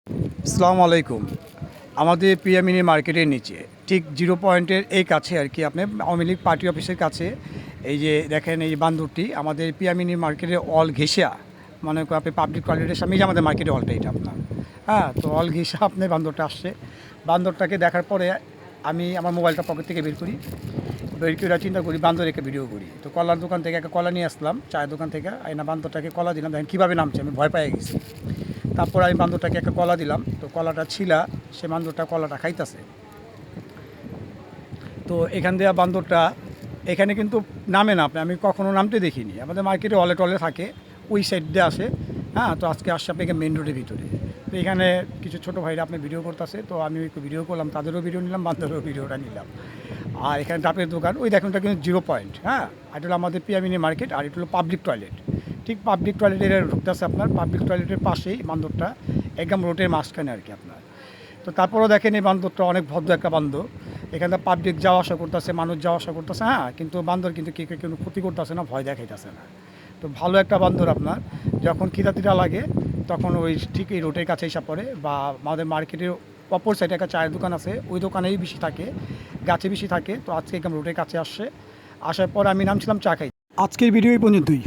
আসসালামু আলাইকুম। আমাদের প্রিয়া মিনি মার্কেটের নিচে ঠিক জিরো পয়েন্টের এই কাছে আর কি আপনি আওয়ামী লীগ পার্টি অফিসের কাছে এই যে দেখেন এই বান্দরটি আমাদের প্রিয়া মিনি মার্কেটের অল ঘেঁষা মনে করেন আপনি পাবলিক টয়লেটের সামনে যে আমাদের মার্কেটের অলটা এটা আপনার হ্যাঁ, তো অল ঘেঁষা আপনি বান্দরটা আসছে। বান্দরটাকে দেখার পরে আমি আমার মোবাইলটা পকেট থেকে বের করে চিন্তা করি বান্দর রেখে ভিডিও করি। তো কলার দোকান থেকে একটা কলা নিয়ে আসলাম, চায়ের দোকান থেকে আইনা বান্দরটাকে কলা দিলাম, দেখেন কীভাবে নামছে, আমি ভয় পেয়ে গেছি। তারপর আমি বান্দরটাকে একটা কলা দিলাম, তো কলাটা ছিলা, সে বান্দরটা কলাটা খাইতেছে। তো এখান দিয়ে বান্দরটা এখানে কিন্তু নামে না, আমি কখনো নামতে দেখিনি। আমাদের মার্কেটে অলে টলে থাকে, ওই সাইড দিয়ে আসে। হ্যাঁ, তো আজকে আসছে আপনাকে মেন রোডের ভিতরে। তো এখানে কিছু ছোটো ভাইরা আপনি ভিডিও করতেছে, তো আমি একটু ভিডিও করলাম, তাদেরও ভিডিও নিলাম, বান্দরেরও ভিডিওটা নিলাম। আর এখানে ডাবের দোকান, ওই দেখুন এটা কিন্তু জিরো পয়েন্ট। হ্যাঁ, এটা হলো আমাদের পিয়ামিনি মার্কেট, আর এটা হলো পাবলিক টয়লেট। ঠিক পাবলিক টয়লেটের ঢুকতেছে আপনার, পাবলিক টয়লেটের পাশেই বান্দরটা, একদম রোডের মাঝখানে আর কি আপনার। তো তারপরেও দেখেন এই বান্দরটা অনেক ভদ্র একটা বান্দর। এখানে পাবলিক যাওয়া আসা করতেছে, মানুষ যাওয়া আসা করতেছে। হ্যাঁ, কিন্তু বান্দর কিন্তু কেউ কোনো ক্ষতি করতেছে না, ভয় দেখাইতেছে না। তো ভালো একটা বান্দর আপনার। যখন খিদাতিটা লাগে তখন ওই ঠিক এই রোডের কাছে এসে পড়ে, বা আমাদের মার্কেটের অপর সাইডে একটা চায়ের দোকান আছে, ওই দোকানেই বেশি থাকে, গাছে বেশি থাকে। তো আজকে একদম রোডের কাছে আসছে, আসার পর আমি নামছিলাম চা খাই। আজকের ভিডিও এই পর্যন্তই।